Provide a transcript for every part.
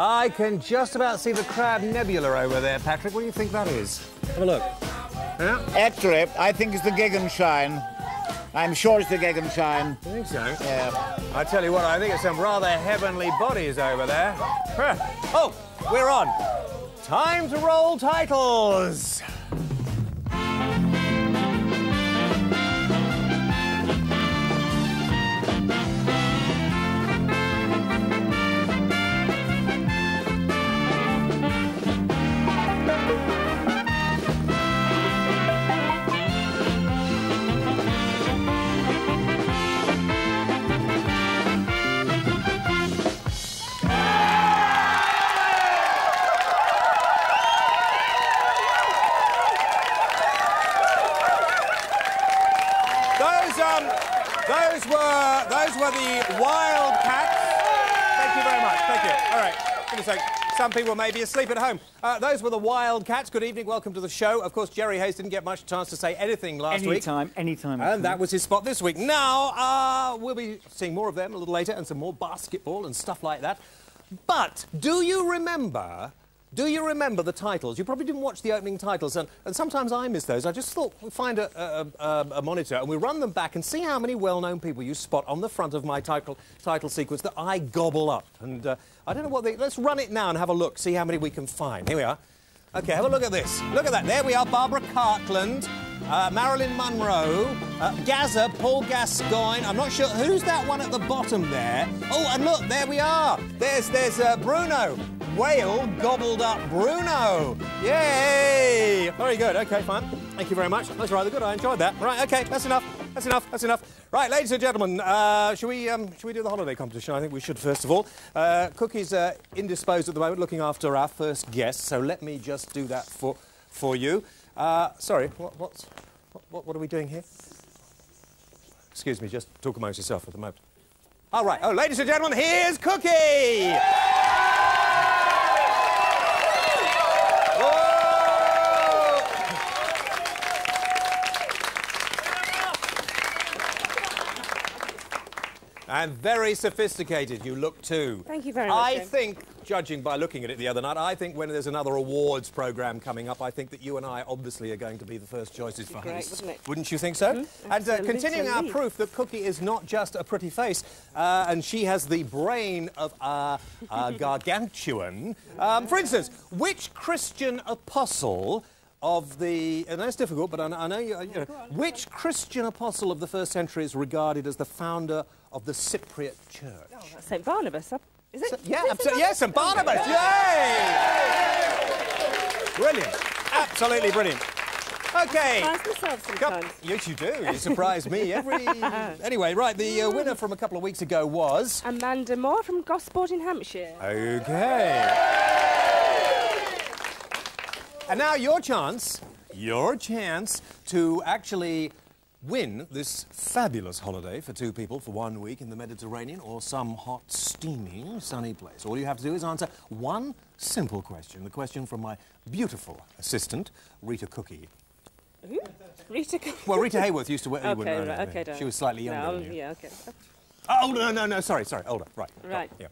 I can just about see the Crab Nebula over there, Patrick. What do you think that is? Have a look. Yeah? Actually, I think it's the Gegenschein. I'm sure it's the Gegenschein. You think so? Yeah. I tell you what, I think it's some rather heavenly bodies over there. Oh, we're on. Time to roll titles. Those were the Wildcats. Thank you very much. Thank you. All right. Goodness sake. Some people may be asleep at home. Those were the Wildcats. Good evening. Welcome to the show. Of course, Jerry Hayes didn't get much chance to say anything last week. Anytime. And that was his spot this week. Now, we'll be seeing more of them a little later and some more basketball and stuff like that. But do you remember the titles? You probably didn't watch the opening titles, and sometimes I miss those. I just thought we'd find a monitor and we run them back and see how many well-known people you spot on the front of my title sequence that I gobble up. And I don't know what they... Let's run it now and have a look, see how many we can find. Here we are. OK, have a look at this. Look at that. There we are, Barbara Cartland, Marilyn Monroe, Gaza, Paul Gascoigne. I'm not sure... Who's that one at the bottom there? Oh, and look, there we are. There's Bruno. Whale gobbled up Bruno. Yay! Very good. OK, fine. Thank you very much. That's rather good. I enjoyed that. Right, OK, that's enough. That's enough. That's enough. Right, ladies and gentlemen, should we do the holiday competition? I think we should, first of all. Kookie's indisposed at the moment, looking after our first guest, so let me just do that for you. Sorry, what are we doing here? Excuse me, just talk amongst yourself at the moment. All right. Oh, ladies and gentlemen, here's Kooki! And very sophisticated you look too. Thank you very much. I think, judging by looking at it the other night, I think when there's another awards programme coming up, I think that you and I obviously are going to be the first choices for hosts. Wouldn't you think so? Mm-hmm. And continuing our proof that Kooki is not just a pretty face, and she has the brain of a gargantuan. For instance, which Christian apostle of the... And that's difficult, but I know you know... Which Christian apostle of the first century is regarded as the founder of the Cypriot Church? Oh, that's St. Barnabas, is it? Yeah, absolutely. Yes, St. Barnabas. Yay! Brilliant. Absolutely brilliant. OK. I surprise myself sometimes. Yes, you do. You surprise me every... Anyway, right, the winner from a couple of weeks ago was... Amanda Moore from Gosport in Hampshire. OK. And now your chance to actually win this fabulous holiday for two people for 1 week in the Mediterranean or some hot, steaming, sunny place. All you have to do is answer one simple question. The question from my beautiful assistant, Rita Kooki. Who? Rita Kooki? Well, Rita Hayworth used to work... OK, right, OK, she was slightly younger than you. Yeah, OK. Oh, no, sorry, older. Right. Right. Yeah.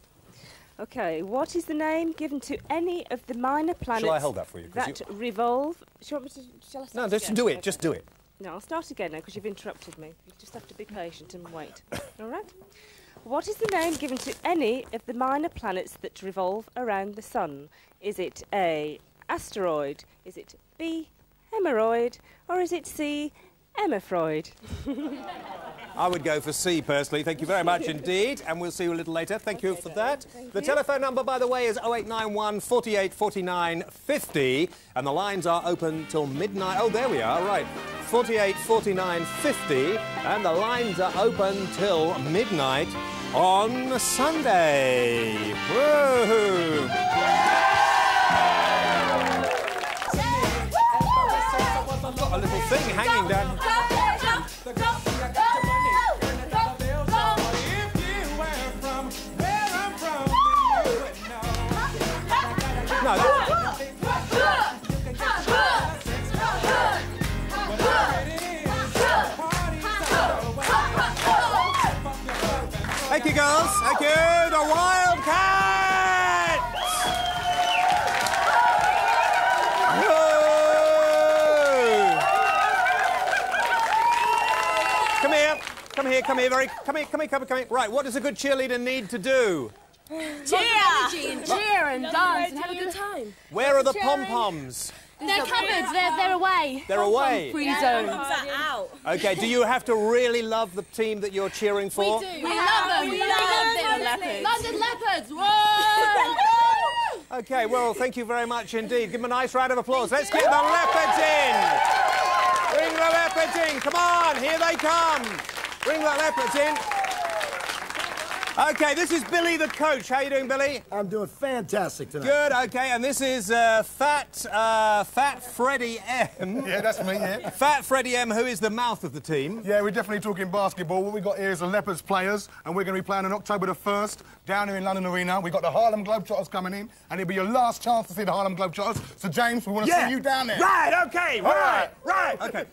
OK, what is the name given to any of the minor planets... Shall I hold that for you? ...that revolve... Shall I start No, just do it, okay. Just do it. No, I'll start again now, because you've interrupted me. You just have to be patient and wait. All right? What is the name given to any of the minor planets that revolve around the Sun? Is it A, asteroid? Is it B, hemorrhoid? Or is it C, Emifroid? I would go for C, personally. Thank you very much indeed. And we'll see you a little later. Thank you for that. The telephone number, by the way, is 0891 48 49 50. And the lines are open till midnight. Oh, there we are, right. 48 49 50. And the lines are open till midnight on Sunday. Woohoo! I've got a little thing hanging down. No, thank you, girls. Thank you. The Wildcats. come here. Come here. Right, what does a good cheerleader need to do? Cheer and dance and have a good time. Where are the pom-poms? They're cupboards. They're away. They're away. Free zone. out. Okay, do you have to really love the team that you're cheering for? We do. We love them. We love them. Leopards. London Leopards. Whoa! Okay, well, thank you very much indeed. Give them a nice round of applause. Let's get the Leopards in. Bring the Leopards in. Come on, here they come. Bring the Leopards in. Okay, this is Billy the coach. How you doing, Billy? I'm doing fantastic tonight. Good, okay, and this is Fat Freddie M. Yeah, that's me, yeah. Fat Freddie M, who is the mouth of the team. Yeah, we're definitely talking basketball. What we got here is the Leopards players, and we're going to be playing on October the 1st down here in London Arena. We've got the Harlem Globetrotters coming in, and it'll be your last chance to see the Harlem Globetrotters. So, James, we want to see you down there. Right, okay, right. Okay.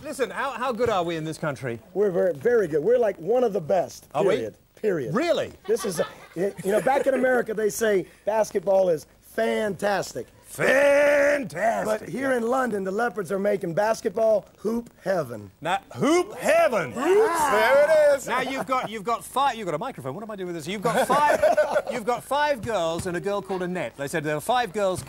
Listen, how good are we in this country? We're very, very good. We're like one of the best, Are we? period. Really? This is, you know, back in America, they say basketball is fantastic. Fantastic. But here in London, the Leopards are making basketball hoop heaven. Now, hoop heaven. There it is. Now you've got five. You've got a microphone. What am I doing with this? You've got five girls and a girl called Annette. They said there are five guys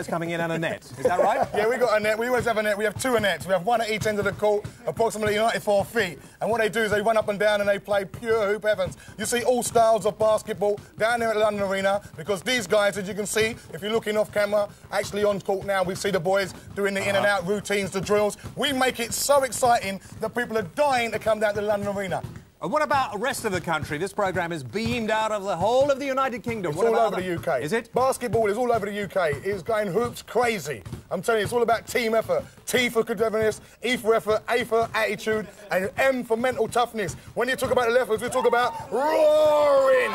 coming in and a net. Is that right? Yeah, we got a net. We always have a net. We have two nets. We have one at each end of the court, approximately 94 feet. And what they do is they run up and down and they play pure hoop heavens. You see all styles of basketball down there at London Arena because these guys, as you can see, if you're looking off camera, actually on court now, we see the boys doing the in and out routines, the drills. We make it so exciting that people are dying to come down to the London Arena. And what about the rest of the country? This programme is beamed out of the whole of the United Kingdom. It's what all about over the UK. Is it? Basketball is all over the UK. It's going hoops crazy. I'm telling you, it's all about team effort. T for togetherness, E for effort, A for attitude, and M for mental toughness. When you talk about the Leopards, we talk about roaring.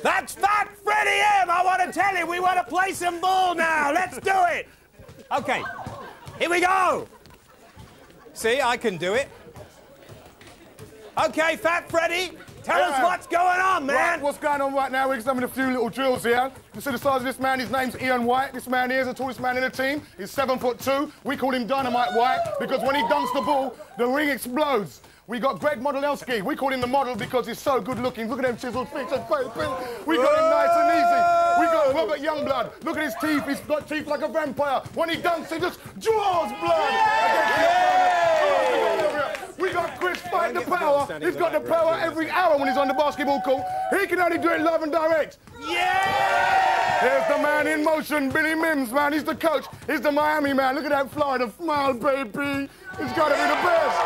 That's Fat Freddie M! I want to tell you, we want to play some ball now. Let's do it. Okay, here we go. See, I can do it. Okay, Fat Freddie, tell us what's going on, man. Right, what's going on right now? We're examining a few little drills here. You see the size of this man? His name's Ian White. This man here is the tallest man in the team. He's 7'2". We call him Dynamite White because when he dunks the ball, the ring explodes. We got Greg Modelowski. We call him the model because he's so good looking. Look at them chiseled features. We got him nice and easy. We got Robert Youngblood. Look at his teeth. He's got teeth like a vampire. When he dunks, he just draws blood. We got Chris Fight the power. He's got the power every hour when he's on the basketball court. He can only do it live and direct. Yeah! Here's the man in motion, Billy Mims, man. He's the coach. He's the Miami man. Look at that Florida smile, baby. He's got to be the best.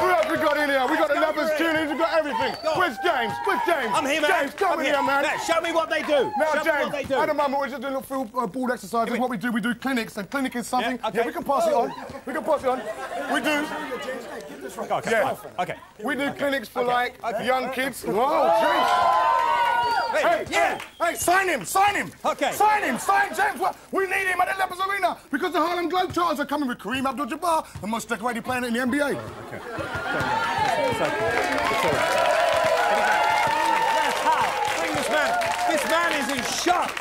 Who else we got in here? We got the Leopards cheerleaders, we got everything. Where's James? Where's James? I'm here, man. James, come in here, man. Now, show me what they do. Now, show me James, what they do. at the moment, we're just doing a few ball exercises. What we do clinics, and clinic is something. Yeah, okay. Yeah, we can pass it on. We can pass it on. We do. Okay, Yeah. okay. We do clinics for, like, young kids. Whoa, James. Hey, yeah. Hey, sign him, sign him. Okay. Sign James. Well, we need him at the Leopards Arena because the Harlem Globetrotters are coming with Kareem Abdul-Jabbar, the most decorated player in the NBA. Bring this man. This man is in shock.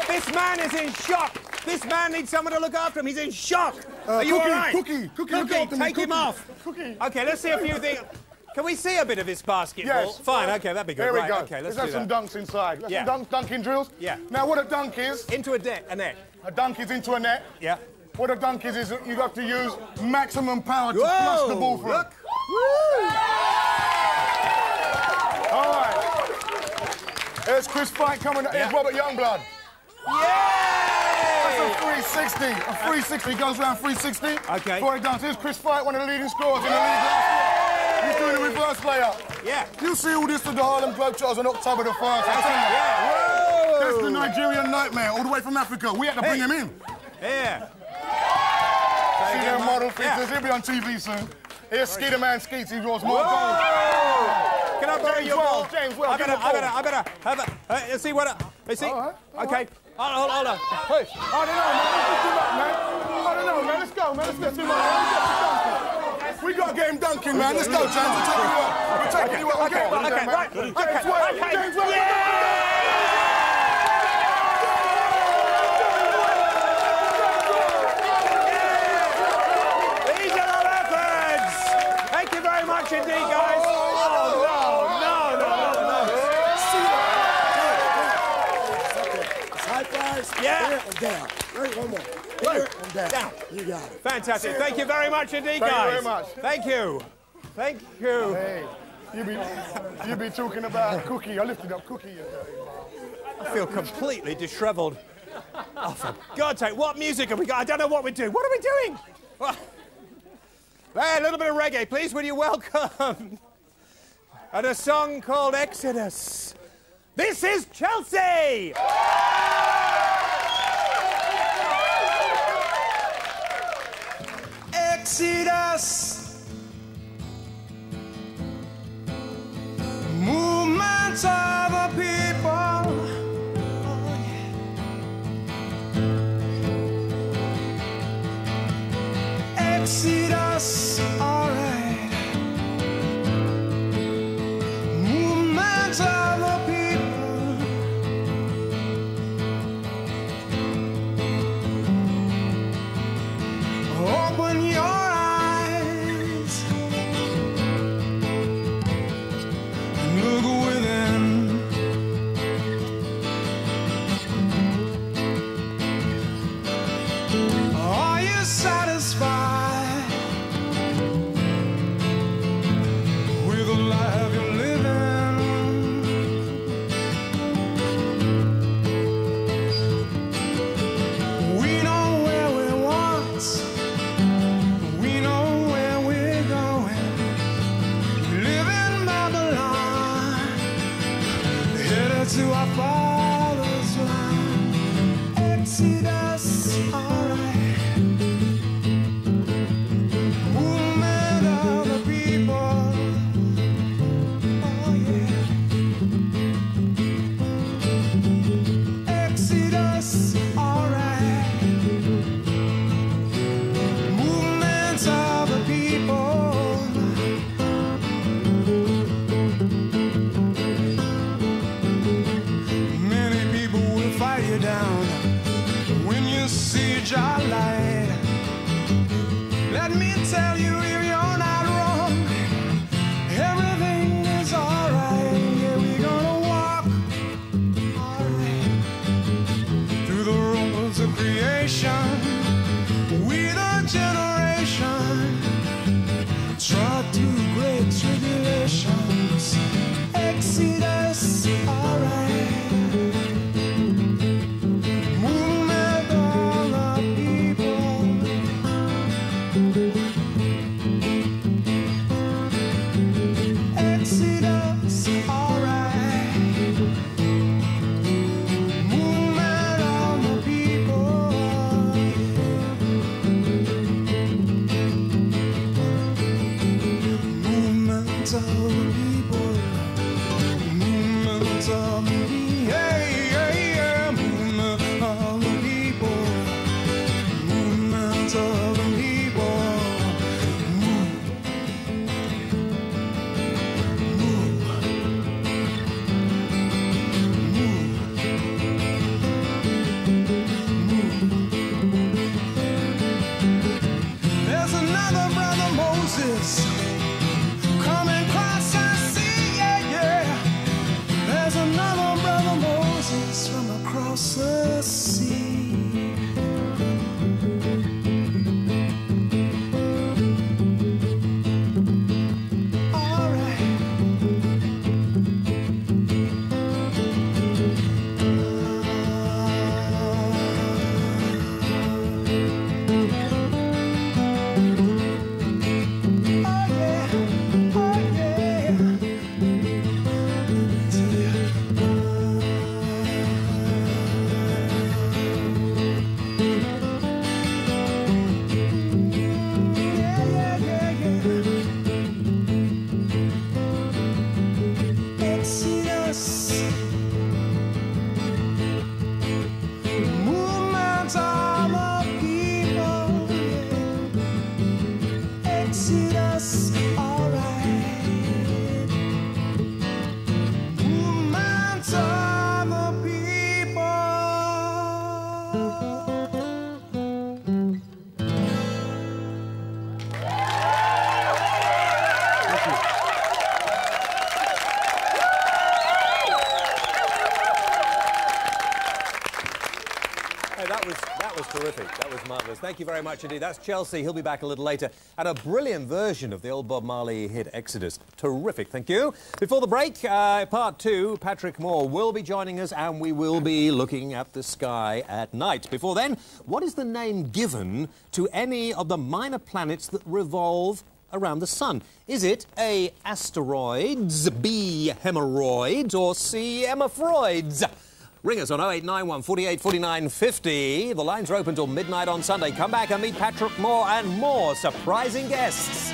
This man is in shock. This man needs someone to look after him. He's in shock. Are you all right? Kooki, look after me, take him Kooki. off. Kooki. Okay, let's see a few things. Can we see a bit of this basketball? Yes. Fine, okay, that'd be good. Here we right, go. Okay, let's have do some that. dunks inside. Yeah. Some dunking drills. Yeah. Now, what a dunk is, Into a net. a dunk is into a net. Yeah. What a dunk is you have to use maximum power to flush the ball through. Look. All right. There's Chris Fight coming. Here's Robert Youngblood. That's a 360. A 360. He goes around 360. Okay. Before he dunks. Here's Chris Fight, one of the leading scorers in the league last year. He's doing a reverse layup. Yeah. You see all this to the Harlem Globetrotters on October the 1st. Yeah. Whoa. That's the Nigerian nightmare, all the way from Africa. We had to bring him in. Yeah. See them model features. He'll be on TV soon. Here's Skeeter Man Skeets. He draws more goals. Can I borrow your ball? James, well, I better have a. Let's see what. Let's see. All right. Okay. Hold on. Hey, I don't know, man. Let's do that, man. I don't know, man. Let's go, man. Let's get too much. We got to get him dunking, man. Let's go, James. We're taking you up. We're taking you up. Okay, right. James, wait. James, wait. These are the Leopards. down. Ready? One more. Low Here and down. down. You got it. Fantastic. Thank you very much indeed, guys. Thank you very much. Thank you. Thank you. Hey, you be talking about Kooki. I lifted up Kooki. I feel completely dishevelled. Oh, for God's sake, what music have we got? I don't know what we're doing. What are we doing? Well, hey, a little bit of reggae, please. Will you welcome? And a song called Exodus. This is Chelsea! Exodus, movement of the people. Oh, yeah. Exodus, all right. Movement of the people. Open your eyes and look within. Are you satisfied with the life you're living? We know where we want. We know where we're going. We live in Babylon, headed to our father's land. Exodus, alright. Movement of the people. Oh yeah. Exodus, alright. Movement of the people. Many people will fight you down when you see your light. Let me tell you, if you're not wrong, everything is alright. Yeah, we're gonna walk alright through the roads of creation. We're the generation trod through great tribulations. Exodus, alright. Movement of the people. Exodus, alright. Movement of the people. Movement of the people. Movement of the people. Yeah, yeah, yeah. Movement of the people. Movement of the people. Move. Move. Move. There's another brother Moses coming across the sea, yeah, yeah. There's another brother Moses from across the sea. All right. Oh yeah, oh yeah. Yeah, yeah, yeah. Exodus, movement of the people. Yeah. Exodus, alright. Movement of the people. terrific. That was marvellous. Thank you very much indeed. That's Chelsea. He'll be back a little later. And a brilliant version of the old Bob Marley hit Exodus. Terrific. Thank you. Before the break, part 2, Patrick Moore will be joining us and we will be looking at the sky at night. Before then, what is the name given to any of the minor planets that revolve around the sun? Is it A, asteroids, B, hemorrhoids, or C, hemorrhoids? Ring us on 0891 48 49 50. The lines are open till midnight on Sunday. Come back and meet Patrick Moore and more surprising guests.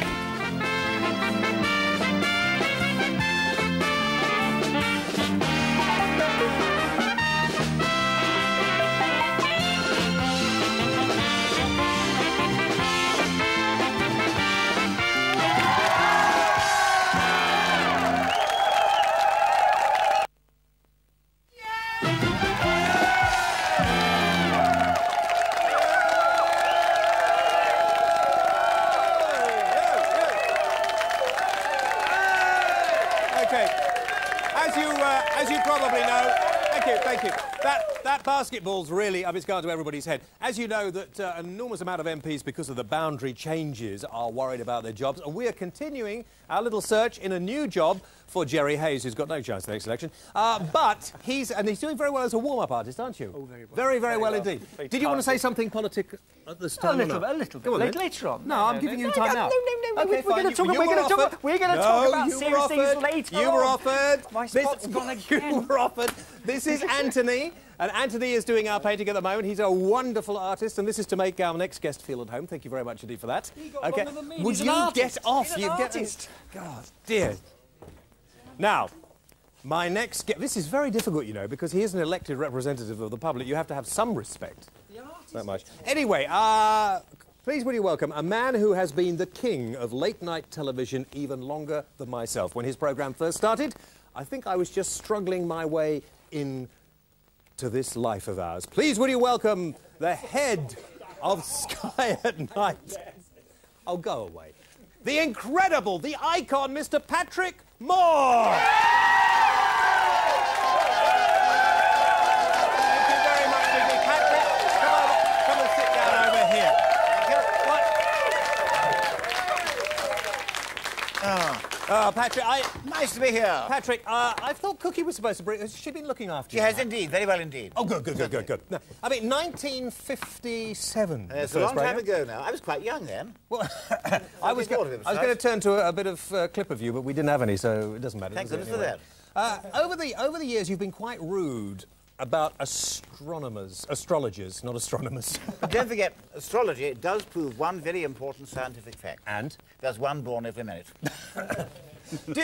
As you probably know, thank you. That basketball's really, it's gone to everybody's head. As you know, that an enormous amount of MPs, because of the boundary changes, are worried about their jobs. And we are continuing our little search in a new job for Jerry Hayes, who's got no chance in the next election. But he's doing very well as a warm-up artist, aren't you? Oh, very well. Very well indeed. Did you want to say something politic at this time? A little bit. Later on. No, I'm giving you time now. No. Okay, we're going to talk about serious things later. You were offered. My spot's gone again. You were offered. This is Anthony. And Anthony is doing our painting at the moment. He's a wonderful artist, and this is to make our next guest feel at home. Thank you very much indeed for that. Okay. Would you get off? He's an artist. God, dear. Now, my next guest... This is very difficult, you know, because he is an elected representative of the public. You have to have some respect. Not much. Anyway, please will you welcome a man who has been the king of late-night television even longer than myself. When his programme first started, I think I was just struggling my way in to this life of ours. Please will you welcome the head of Sky at Night. Oh, go away. The incredible, the icon, Mr. Patrick Moore. Thank you very much indeed. Patrick, come and sit down over here. Patrick, Nice to be here. Patrick, I thought Kooki was supposed to bring... Has she been looking after you? She has indeed, very well indeed. Oh, good. No, 1957. It's a long time ago now. I was quite young then. Well, I was going to turn to a bit of clip of you, but we didn't have any, so it doesn't matter. Thank goodness for that. Over the years, you've been quite rude about astrologers, not astronomers. But don't forget, astrology does prove one very important scientific fact. And? There's one born every minute. Do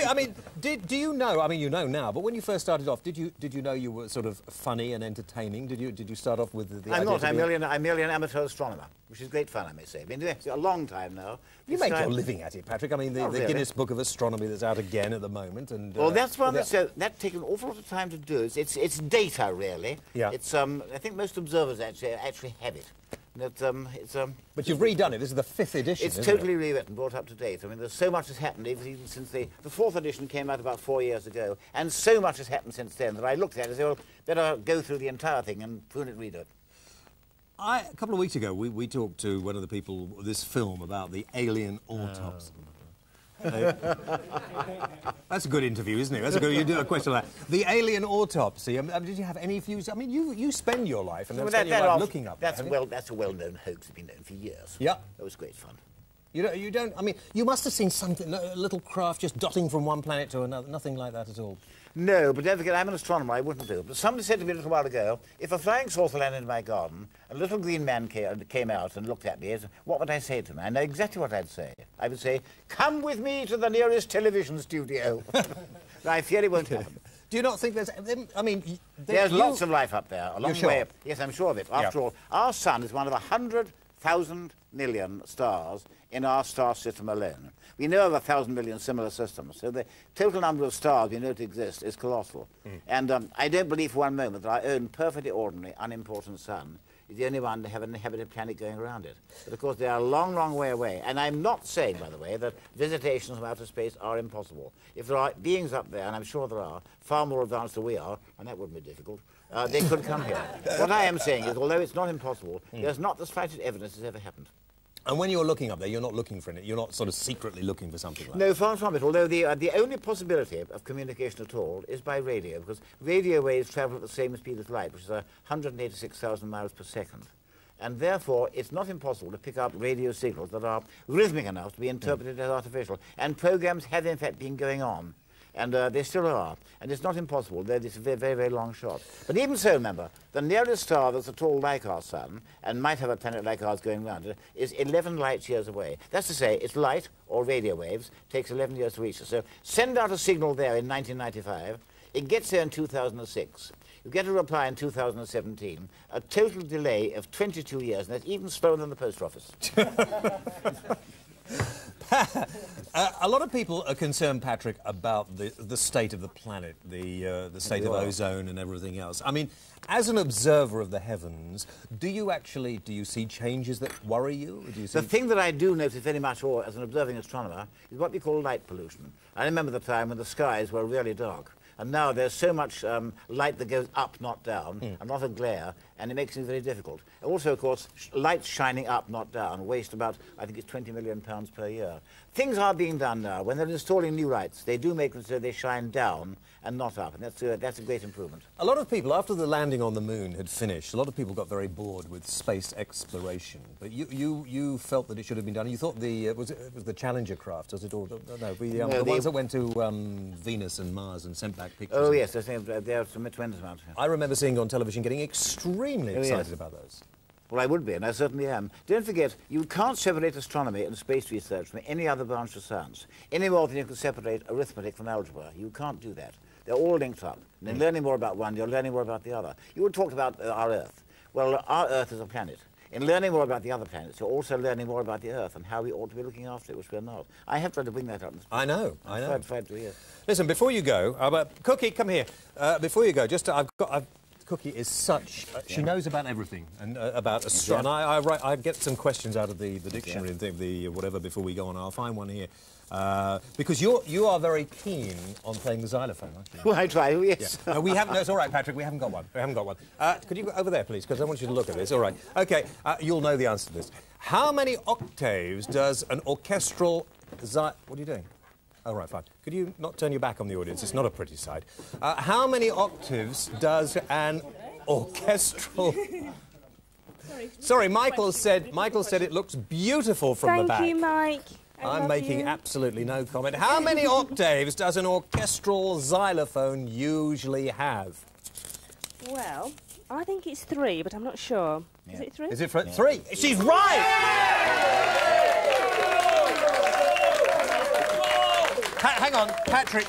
you know? You know now. But when you first started off, did you know you were sort of funny and entertaining? Did you start off with the? I'm not. I'm merely an amateur astronomer, which is great fun, I may say. I've been doing it a long time now. You make your living at it, Patrick. The Guinness Book of Astronomy that's out again at the moment, and. Well, that's one that takes an awful lot of time to do. It's data, really. Yeah. It's I think most observers actually have it. But you've redone it. This is the 5th edition. It's totally rewritten, brought up to date. There's so much has happened even since the 4th edition came out about 4 years ago, and so much has happened since then that I looked at it and said, well, better go through the entire thing and prune it, read it. A couple of weeks ago, we talked to one of the people of this film about the alien autopsy. That's a good interview, isn't it? That's a good. You do a question like that. The alien autopsy. Did you have any views? You spend your life and looking up. That's a well-known hoax. It's been known for years. Yeah, that was great fun. You don't. You must have seen something, a little craft just dotting from one planet to another. Nothing like that at all. No, but don't forget, I'm an astronomer. I wouldn't do it. But somebody said to me a little while ago, if a flying saucer landed in my garden, a little green man came out and looked at me, what would I say to him? I know exactly what I'd say. I would say, "Come with me to the nearest television studio." I fear it won't happen. Do you not think there's... There's lots of life up there. A long sure? way up. Yes, I'm sure of it. After all, our sun is one of 100,000 million stars in our star system alone. We know of 1,000 million similar systems, so the total number of stars we know to exist is colossal. And I don't believe for one moment that our own perfectly ordinary, unimportant sun is the only one to have an inhabited planet going around it. But of course, they are a long, long way away. And I'm not saying, by the way, that visitations from outer space are impossible. If there are beings up there, and I'm sure there are, far more advanced than we are, and that wouldn't be difficult, they could come here. What I am saying is, although it's not impossible, there's not the slightest evidence it's ever happened. And when you're looking up there, you're not looking for it. You're not sort of secretly looking for something like that. No, far from it. Although the only possibility of communication at all is by radio, because radio waves travel at the same speed as light, which is 186,000 miles per second. And therefore, it's not impossible to pick up radio signals that are rhythmic enough to be interpreted as artificial. And programs have, in fact, been going on. And they still are. And it's not impossible. It's a very, very, very long shot. But even so, remember, the nearest star that's at all like our sun, and might have a planet like ours going around it, is 11 light years away. That's to say, it's light, or radio waves, takes 11 years to reach us. So send out a signal there in 1995. It gets there in 2006. You get a reply in 2017. A total delay of 22 years, and that's even slower than the post office. A lot of people are concerned, Patrick, about the state of the planet, the state of ozone and everything else. I mean, as an observer of the heavens, do you see changes that worry you? The thing that I do notice very much, or as an observing astronomer, is what we call light pollution. I remember the time when the skies were really dark. And now there's so much light that goes up, not down, and a lot of glare, and it makes it very difficult. Also, of course, light shining up, not down, waste about, I think it's £20 million per year. Things are being done now. When they're installing new lights, they do make them so they shine down and not up, and that's a great improvement. A lot of people, after the landing on the moon had finished, a lot of people got very bored with space exploration. But you felt that it should have been done. You thought it was the Challenger craft, was it? Or the ones that went to Venus and Mars and sent back pictures. Oh yes, I think there are some tremendous amounts. I remember seeing on television getting extremely excited about those. Well, I would be, and I certainly am. Don't forget, you can't separate astronomy and space research from any other branch of science, any more than you can separate arithmetic from algebra. You can't do that. They're all linked up. And in learning more about one, you're learning more about the other. You would talk about our Earth. Well, our Earth is a planet. In learning more about the other planets, you're also learning more about the Earth and how we ought to be looking after it, which we're not. I have tried to bring that up. I know. I've tried to hear. Listen, before you go, Kooki, come here. Before you go, Kooki is such... she knows about everything and about astronomy. I get some questions out of the dictionary and the whatever before we go on. I'll find one here. Because you are very keen on playing the xylophone, aren't you? Well, I try, yes. Yeah. No, we haven't... No, it's all right, Patrick, we haven't got one. Could you go over there, please? Because I want you to look at this. All right. OK, you'll know the answer to this. How many octaves does an orchestral... What are you doing? Oh, right, fine. Could you not turn your back on the audience? It's not a pretty sight. How many octaves does an orchestral... Sorry, Michael said it looks beautiful from the back. Thank you, Mike. I'm making absolutely no comment. How many octaves does an orchestral xylophone usually have? Well, I think it's 3, but I'm not sure. Yeah. Is it 3? Is it 3? She's right! Hang on, Patrick.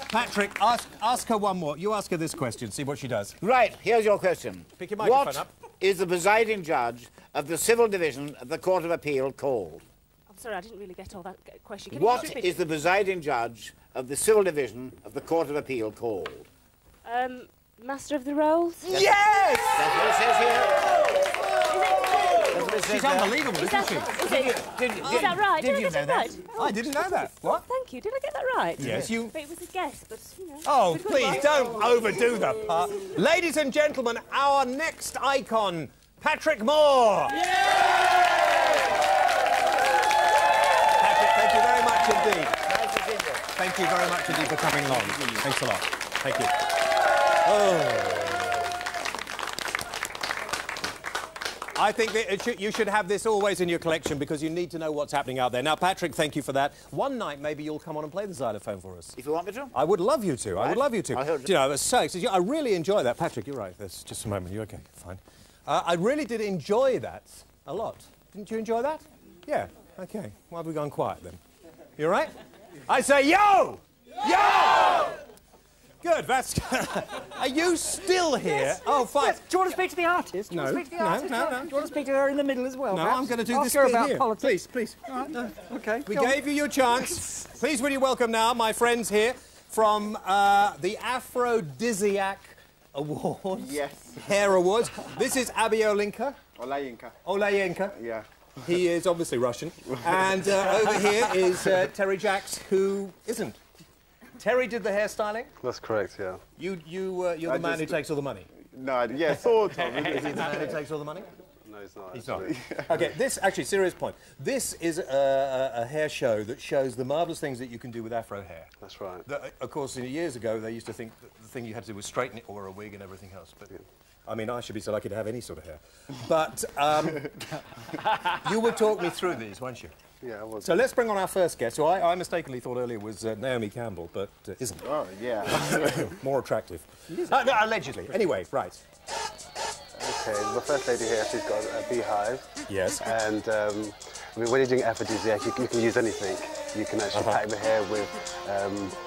Patrick, ask her one more. You ask her this question, see what she does. Right, here's your question. Pick your microphone up. What is the presiding judge of the Civil Division of the Court of Appeal called? I'm sorry, I didn't really get all that question. What is the presiding judge of the Civil Division of the Court of Appeal called? Master of the Rolls? Yes! That's what it says here. She's unbelievable, isn't she? Is that right? Did you know that? Right? I didn't know that. What? Thank you. Did I get that right? Yes, you... But it was a guess, but, you know... Oh, please, don't overdo the part. Ladies and gentlemen, our next icon, Patrick Moore. Yeah! Patrick, thank you very much indeed. Nice to see you. Thank you very much indeed for coming along. Thanks a lot. Thank you. Oh... I think that you should have this always in your collection because you need to know what's happening out there. Now, Patrick, thank you for that. One night, maybe you'll come on and play the xylophone for us. If you want me to. I would love you to. Right. I would love you to. Do you know, I really enjoy that. Patrick, you're right. There's just a moment. You're OK. Fine. I really did enjoy that a lot. Didn't you enjoy that? Yeah. OK. Why have we gone quiet, then? You all right? I say, yo! Yo! Good, that's... Are you still here? Yes, oh, fine. Yes. Do you want to speak to the artist? No, no. Do you want to speak to her in the middle as well? No, perhaps? I'm going to do Ask this her bit about here. politics. Please. All right, no. OK. We gave you your chance. Please, will you welcome now my friends here from the Afro Dizziac awards. Yes. Hair awards. This is Abbey Olayinka. Olayinka. Olayinka. Yeah. He is obviously Russian. And over here is Terry Jacques, who isn't. Terry did the hairstyling. That's correct, yeah. You're the man who takes all the money. No, yeah, sort of. Is he the man who takes all the money? No, he's not. He's not. OK, this, actually, serious point. This is a hair show that shows the marvellous things that you can do with Afro hair. That's right. Of course, years ago, they used to think that the thing you had to do was straighten it or wear a wig and everything else. But I mean, I should be so lucky to have any sort of hair. But you will talk me through these, won't you? Yeah, I was. So let's bring on our first guest, who I mistakenly thought earlier was Naomi Campbell, but isn't. Oh, yeah. More attractive. No, allegedly. Anyway, right. Okay, the first lady here, she's got a beehive. Yes. And I mean, when you're doing Afro Dizziac, you can use anything. You can actually pack the hair with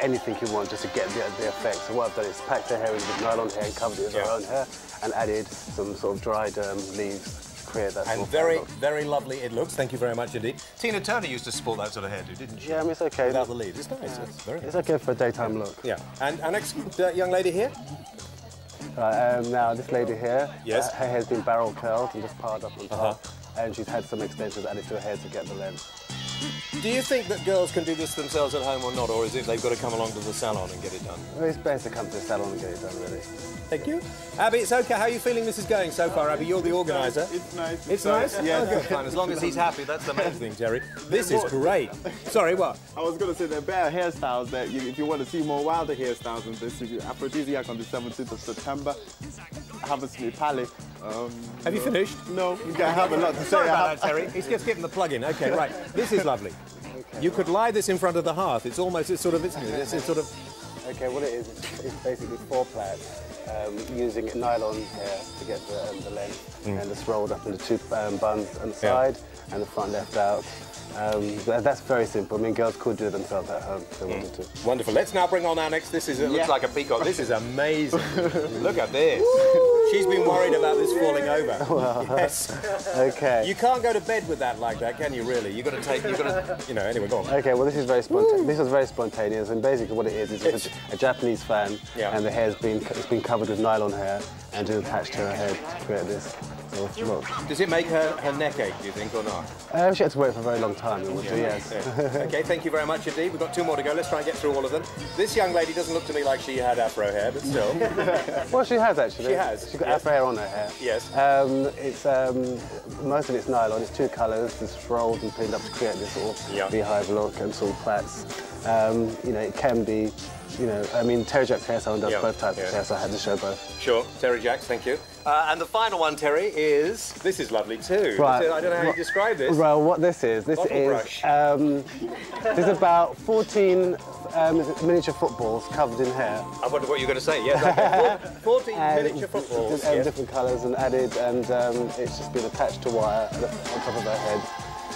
anything you want just to get the effect. So what I've done is packed the hair with nylon hair and covered it with our own hair and added some sort of dried leaves. Create that and sort of very lovely it looks. Thank you very much indeed. Tina Turner used to sport that sort of hairdo, didn't she? Yeah, I mean, it's okay. Without the leaves. It's nice. It's very nice. It's okay for a daytime look. Yeah. And our next young lady here? Now, this lady here, yes. Her hair's been barrel curled and just piled up on top. And she's had some extensions added to her hair to get the length. Do you think that girls can do this themselves at home or not, or is it they've got to come along to the salon and get it done? Well, it's best to come to the salon and get it done, really. Thank you. Abby, it's OK. How are you feeling this is going so far, Abby? You're the organiser. It's nice. It's nice? Yeah. Oh, good. Fine. As long as he's happy, that's the main thing, Terry. This is great. Sorry, what? I was going to say there are better hairstyles that if you want to see more wilder hairstyles than this, you do Afro Dizziac on the 17th of September. Hammersmith Palace. Have you finished? No, I have a lot to say. Sorry about that, Terry. He's just getting the plug in. OK, right. This is lovely. Okay. You could lie this in front of the hearth. It's almost, it's sort of. OK, what it is, it's basically 4 plaits. Using nylon hair to get the length, and it's rolled up into 2 buns on the side and the front left out. That's very simple. I mean, girls could do it themselves at home if they wanted to. Wonderful. Let's now bring on our next. This is, it looks like a peacock. This is amazing. Look at this. She's been worried about this falling over. Well, yes. OK. You can't go to bed with that like that, can you, really? You've got to take, anyway, go on. OK, well, this is very spontaneous. This was very spontaneous, and basically what it is it's a Japanese fan, and the hair's been covered with nylon hair and just attached to her head to create this sort of look. Does it make her neck ache, do you think, or not? She had to wait for a very long time, it would do, yes. OK, thank you very much indeed. We've got 2 more to go. Let's try and get through all of them. This young lady doesn't look to me like she had Afro hair, but still. Well, she has, actually. She has. She's got Afro hair on her hair. Yes. It's most of it's nylon. It's 2 colours. It's rolled and pinned up to create this sort of beehive look and sort of plaits. You know, it can be, I mean, Terry Jacques' hairstyle does both types of hair, so I had to show both. Sure, Terry Jacques, thank you. And the final one, Terry, is... This is lovely too. Right. I don't know how you describe this. Well, what this is about 14 miniature footballs covered in hair. I wonder what you're going to say. Yes, 14 miniature footballs. Different colours and added, and it's just been attached to wire on top of her head.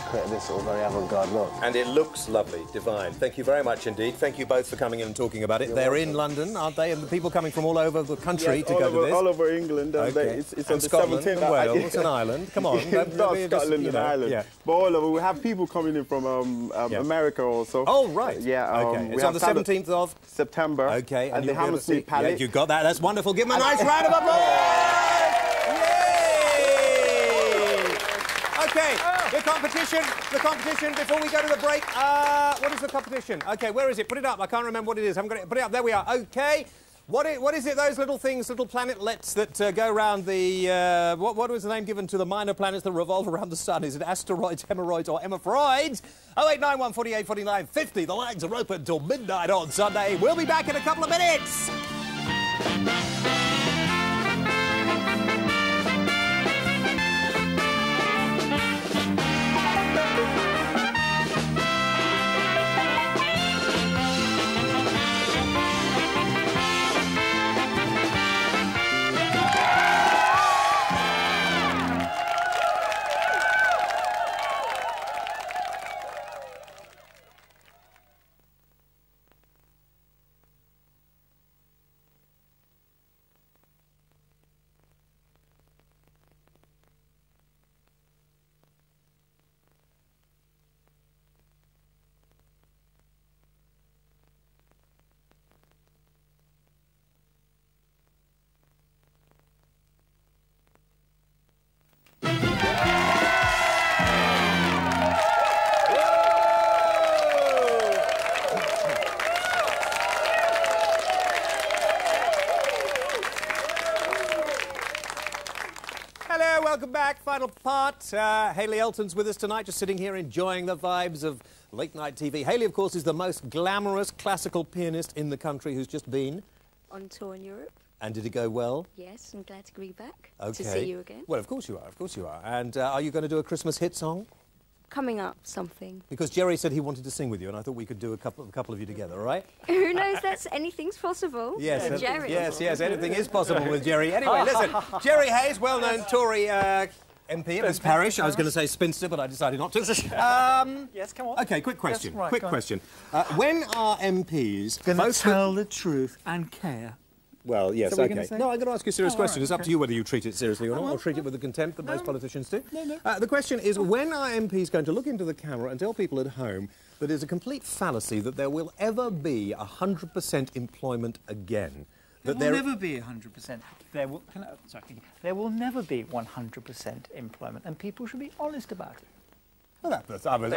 Create this sort of very avant-garde look. And it looks lovely, divine. Thank you very much indeed. Thank you both for coming in and talking about it. They're in London, aren't they? And the people coming from all over the country to go to this. All over England. Okay. It's on the Scotland 17th. And Wales and Ireland. Come on. Scotland and Ireland. Yeah. But all over, we have people coming in from America also. Oh, right. Yeah. Okay. It's on the 17th of September. Okay. And the Hammersmith Palace. Yeah, you got that. That's wonderful. Give them a nice round of applause. Okay, the competition, before we go to the break, what is the competition? Okay, where is it? Put it up, I can't remember what it is. I haven't got it. Put it up, there we are. Okay, what is it, those little things, little planetlets that go around the, what was the name given to the minor planets that revolve around the sun? Is it asteroids, hemorrhoids or hemorrhoids? 0891 48 49 50, the lines are open till midnight on Sunday. We'll be back in a couple of minutes. welcome back. Final part. Hayley Elton's with us tonight, just sitting here enjoying the vibes of late-night TV. Hayley, of course, is the most glamorous classical pianist in the country who's just been on tour in Europe. And did it go well? Yes, I'm glad to be back. Okay. To see you again. Well, of course you are, of course you are. And are you going to do a Christmas hit song? Coming up, something. Because Jerry said he wanted to sing with you, and I thought we could do a couple of you together, all right? Who knows, anything's possible. Yes, with Jerry. yes, anything is possible with Jerry. Anyway, listen, Jerry Hayes, well-known Tory MP of this parish. I was going to say spinster, but I decided not to. Yes, come on. OK, quick question, Yes, right, quick question. When are MPs... Going to tell the truth and care. Well, yes, OK. No, I'm going to ask you a serious question. Right, it's up to you whether you treat it seriously or not. I'll treat it with the contempt that most politicians do. No. The question is, when are MPs going to look into the camera and tell people at home that it's a complete fallacy that there will ever be 100% employment again? There will never be 100%. There will never be 100% employment, and people should be honest about it. Well,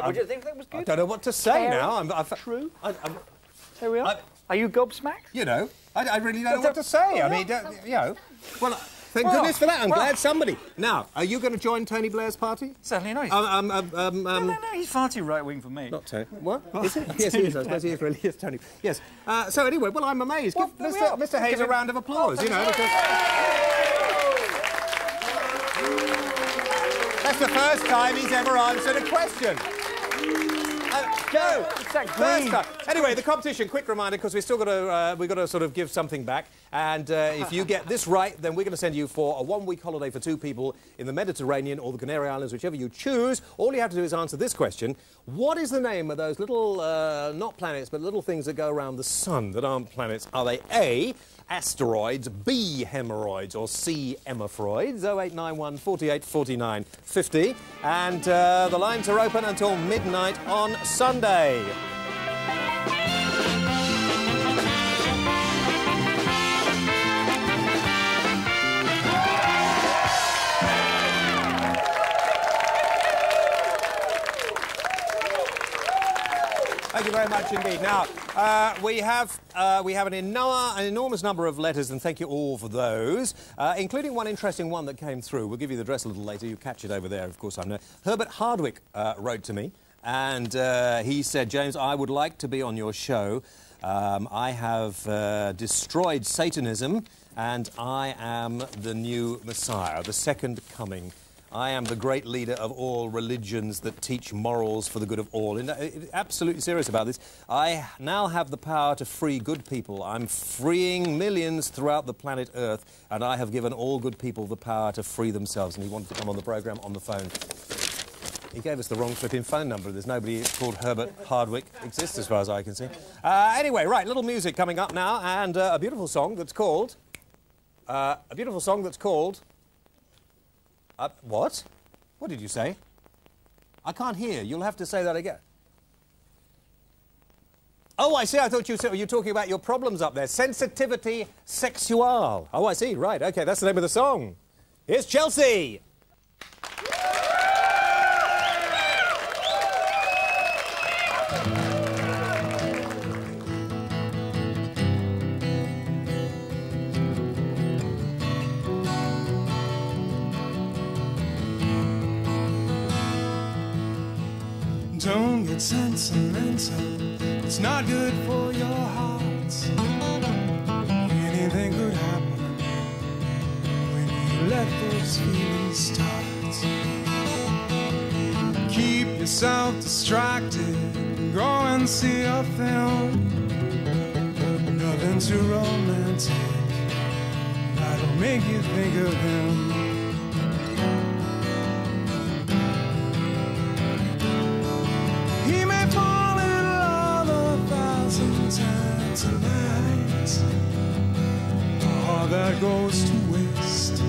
Would you think that was good? I don't know what to say now. True. Here we are. Are you gobsmacked? You know, I really don't know what to say. I mean, you know, well, thank goodness for that. I'm glad somebody. Now, are you going to join Tony Blair's party? Certainly not. No, he's far too right-wing for me. Not Tony. What? Is he? Yes, he is. I suppose he is really is, Tony. Yes. So anyway, well, I'm amazed. Give Mr. Hayes a round of applause, you know, because... That's the first time he's ever answered a question. Go! First time. Anyway, the competition, quick reminder, because we've got to sort of give something back. And if you get this right, then we're going to send you for a one-week holiday for 2 people in the Mediterranean or the Canary Islands, whichever you choose. All you have to do is answer this question. What is the name of those little, not planets, but little things that go around the sun that aren't planets? Are they A, asteroids, B, hemorrhoids, or C, emifroids? 0891 48 49 50. And the lines are open until midnight on Sunday. Thank you very much indeed. Now, we have an enormous number of letters, and thank you all for those, including one interesting one that came through. We'll give you the address a little later. You catch it over there, of course, I know. Herbert Hardwick wrote to me, and he said, James, I would like to be on your show. I have destroyed Satanism, and I am the new Messiah, the second coming. I am the great leader of all religions that teach morals for the good of all. And absolutely serious about this. I now have the power to free good people. I'm freeing millions throughout the planet Earth, and I have given all good people the power to free themselves. And he wanted to come on the programme on the phone. He gave us the wrong flipping phone number. There's nobody called Herbert Hardwick exists as far as I can see. Anyway, right, little music coming up now, and a beautiful song that's called... what? What did you say? I can't hear. You'll have to say that again. Oh, I see. I thought you were talking about your problems up there. Sensitivity sexual. Oh, I see. Right. OK, that's the name of the song. Here's Chelsea. Don't get sentimental, it's not good for your heart. Anything could happen when you let those feelings start. Keep yourself distracted, go and see a film. Nothing too romantic, that'll make you think of him. All that goes to waste,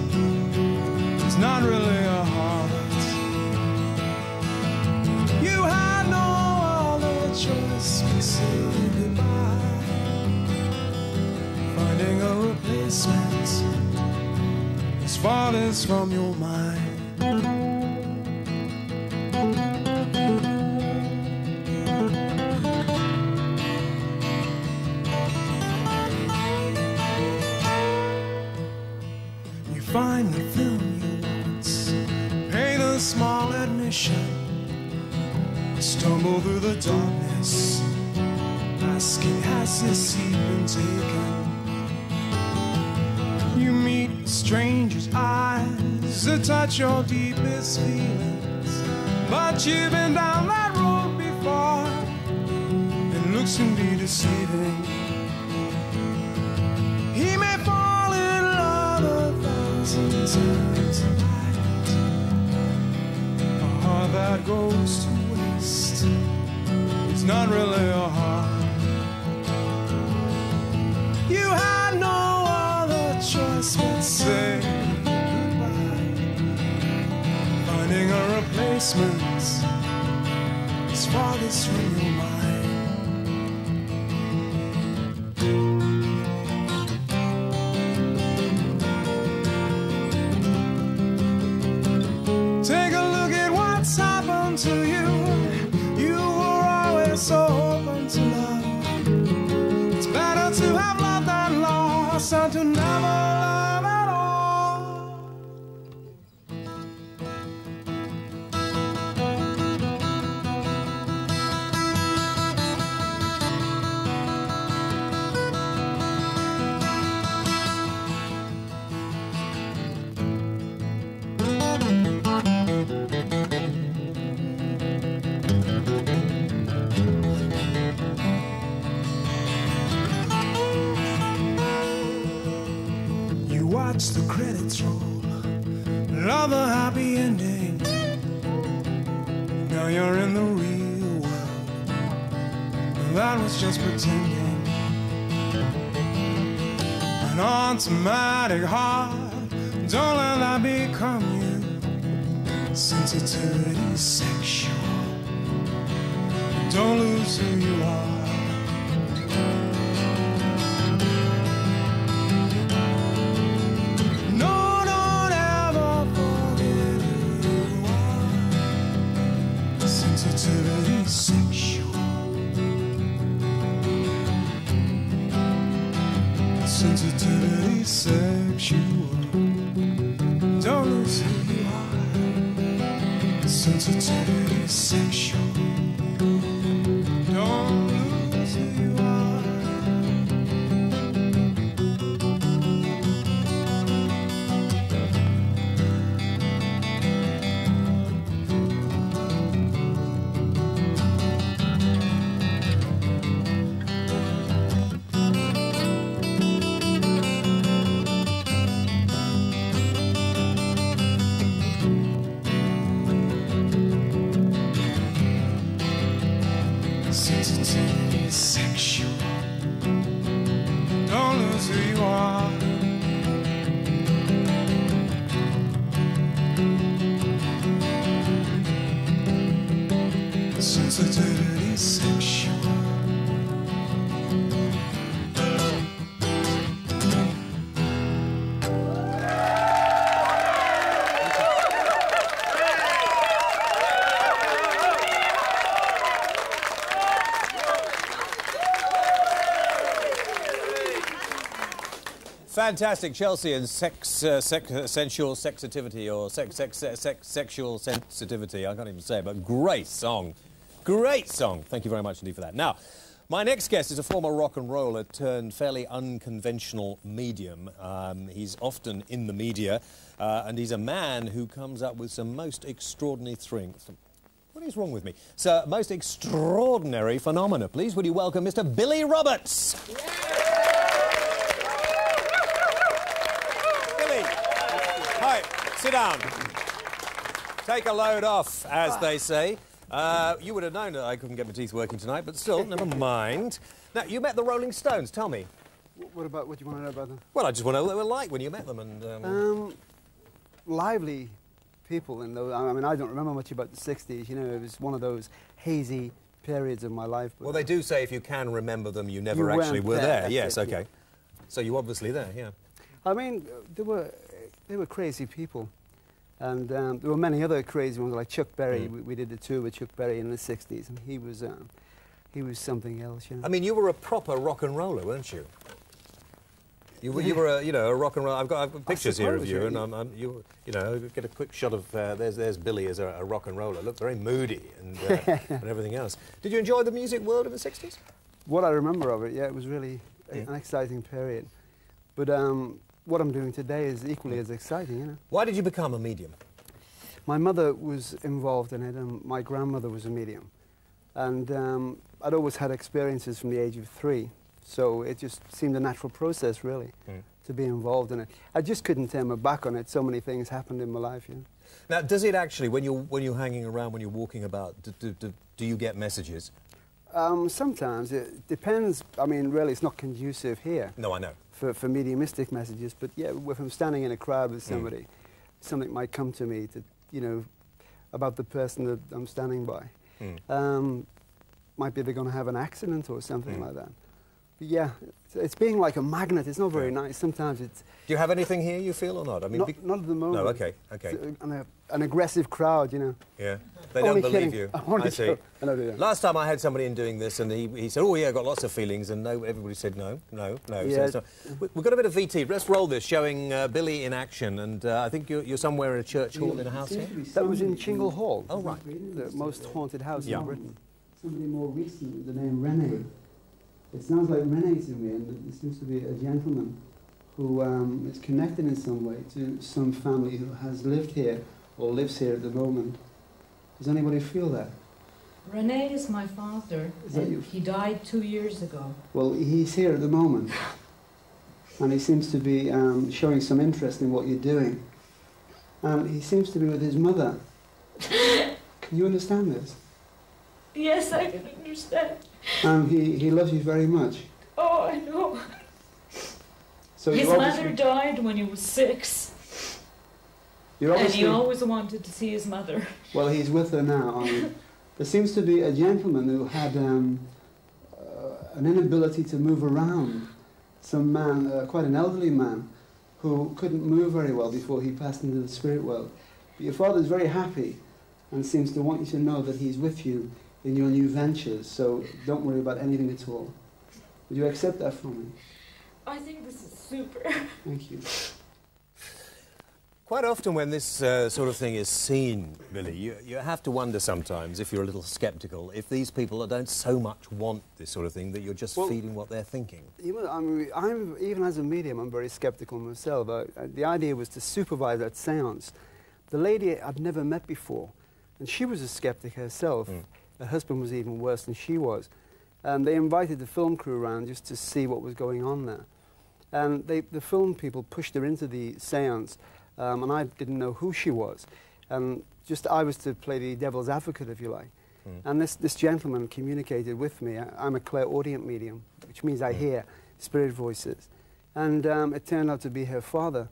it's not really a heart. You had no other choice but say goodbye. Finding a replacement is farthest from your mind. Find the film you want, mission. Stumble through the darkness, asking, has this seat been taken? You meet a stranger's eyes that touch your deepest feelings, but you've been down that road before, and looks can be deceiving. He may fall in love 1,000 times a night. A heart that goes to waste is not really a heart. You had no other choice but say goodbye. Finding a replacement is farthest from your mind. Take a look at what's happened to you. You were always so open to love. It's better to have loved than lost, and to never love at all. Watch the credits roll, love a happy ending. Now you're in the real world, that was just pretending. An automatic heart, don't let that become you. Sensitivity sexual, don't lose who you are. Sensitivity sexual. Sensitivity sexual. Don't lose who you are. Sensitivity sexual. Don't lose who you are. Sensitivity sexual. Don't lose who you are. Sensitivity sexual. Fantastic, Chelsea, and sensual sexativity, or sexual sensitivity. I can't even say it, but great song. Great song. Thank you very much indeed for that. Now, my next guest is a former rock and roller turned fairly unconventional medium. He's often in the media, and he's a man who comes up with some most extraordinary things. What is wrong with me? So, most extraordinary phenomena. Please, would you welcome Mr. Billy Roberts? Hi, sit down. Take a load off, as they say. You would have known that I couldn't get my teeth working tonight, but still, never mind. Now, you met the Rolling Stones. Tell me. What do you want to know about them? Well, I just want to know what they were like when you met them. And lively people. I mean, I don't remember much about the 60s. You know, it was one of those hazy periods of my life. Well, they do say if you can remember them, you never actually were there. Yes, okay. Yeah. So you were obviously there, yeah. I mean, they were crazy people. And there were many other crazy ones, like Chuck Berry. We did a tour with Chuck Berry in the 60s, and he was something else, you know. I mean, you were a proper rock and roller, weren't you? You were a rock and roll. I've got pictures here of you, yeah. and you get a quick shot of there's Billy as a rock and roller. Looked very moody and and everything else. Did you enjoy the music world in the '60s? What I remember of it, yeah, it was really an exciting period. But what I'm doing today is equally as exciting, you know. Why did you become a medium? My mother was involved in it, and my grandmother was a medium. And I'd always had experiences from the age of 3, so it just seemed a natural process, really, to be involved in it. I just couldn't turn my back on it. So many things happened in my life, you know. Now, does it actually, when you're hanging around, when you're walking about, do you get messages? Sometimes. It depends. I mean, really, it's not conducive here. No, I know. For mediumistic messages, but yeah, if I'm standing in a crowd with somebody, something might come to me to, you know, about the person that I'm standing by. Might be they're going to have an accident or something like that. But yeah, it's being like a magnet. It's not very nice. Sometimes it's... Do you have anything here, you feel, or not? I mean, not at the moment. No, okay. It's an aggressive crowd, you know. Yeah, they don't believe you. I see. Last time I had somebody in doing this, and he said, "Oh yeah, I've got lots of feelings," and no, everybody said no. Yeah. So we've got a bit of VT. Let's roll this, showing Billy in action, and I think you're somewhere in a church hall in a house here. That was in Chingle Hall. Oh right, the most haunted house in Britain. Somebody more recent with the name Rene. It sounds like Rene to me, and it seems to be a gentleman who is connected in some way to some family who has lived here or lives here at the moment. Does anybody feel that? Rene is my father, and he died 2 years ago. Well, he's here at the moment, and he seems to be showing some interest in what you're doing. And he seems to be with his mother. Can you understand this? Yes, I can understand. He loves you very much. Oh, I know. So his mother died when he was 6. And he always wanted to see his mother. Well, he's with her now. There seems to be a gentleman who had an inability to move around. Some man, quite an elderly man, who couldn't move very well before he passed into the spirit world. But your father's very happy and seems to want you to know that he's with you in your new ventures, so don't worry about anything at all. Would you accept that from me? I think this is super. Thank you. Quite often when this sort of thing is seen, Billy, you have to wonder sometimes, if you're a little sceptical, if these people don't so much want this sort of thing that you're just feeding what they're thinking. I'm even as a medium, I'm very sceptical myself. The idea was to supervise that seance. The lady I'd never met before, and she was a skeptic herself. Her husband was even worse than she was. They invited the film crew around just to see what was going on there. And the film people pushed her into the seance, and I didn't know who she was. And I was to play the devil's advocate, if you like. And this gentleman communicated with me. I'm a clairaudient medium, which means I hear spirit voices. And it turned out to be her father.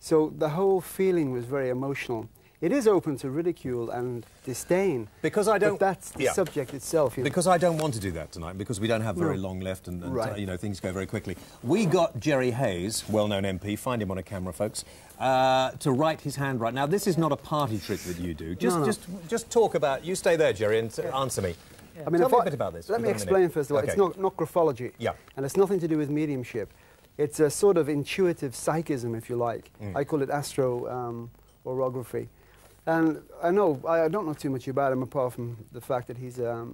So the whole feeling was very emotional. It is open to ridicule and disdain. Because I don't... But that's the subject itself. You know. Because I don't want to do that tonight, because we don't have very long left and you know, things go very quickly. We got Jerry Hayes, well-known MP, find him on a camera, folks, to write his handwriting. Now, this is not a party trick that you do. Just talk about... You stay there, Jerry, and answer me. I mean, Tell me a bit about this. Let me explain first of all. It's not graphology. Yeah. And it's nothing to do with mediumship. It's a sort of intuitive psychism, if you like. I call it astro-orography. And I don't know too much about him apart from the fact that he's a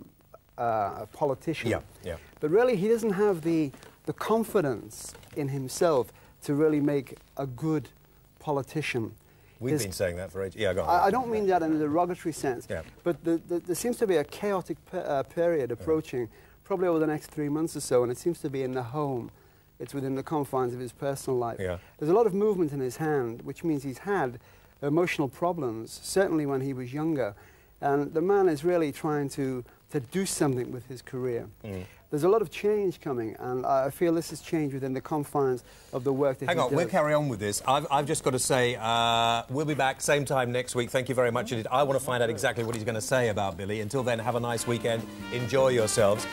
politician. Yeah. But really, he doesn't have the confidence in himself to really make a good politician. We've been saying that for ages. Yeah, go on. I don't mean that in a derogatory sense. Yeah. But there seems to be a chaotic period approaching, probably over the next 3 months or so, and it seems to be in the home. It's within the confines of his personal life. Yeah. There's a lot of movement in his hand, which means he's had emotional problems, certainly when he was younger. And the man is really trying to do something with his career. There's a lot of change coming, and I feel this is change within the confines of the work that he does. Hang on, we'll carry on with this. I've just got to say, we'll be back same time next week. Thank you very much indeed. I want to find out exactly what he's going to say about Billy. Until then, have a nice weekend. Enjoy yourselves.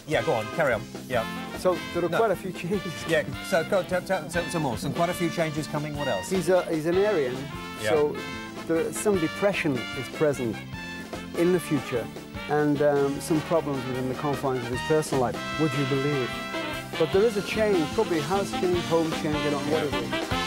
Yeah, go on, carry on. Yeah. So there are quite a few changes. Yeah, so go, tell some more. Quite a few changes coming. What else? He's an Aryan, so some depression is present in the future, and some problems within the confines of his personal life. Would you believe? But there is a change, probably house change, home change, you know, what is it?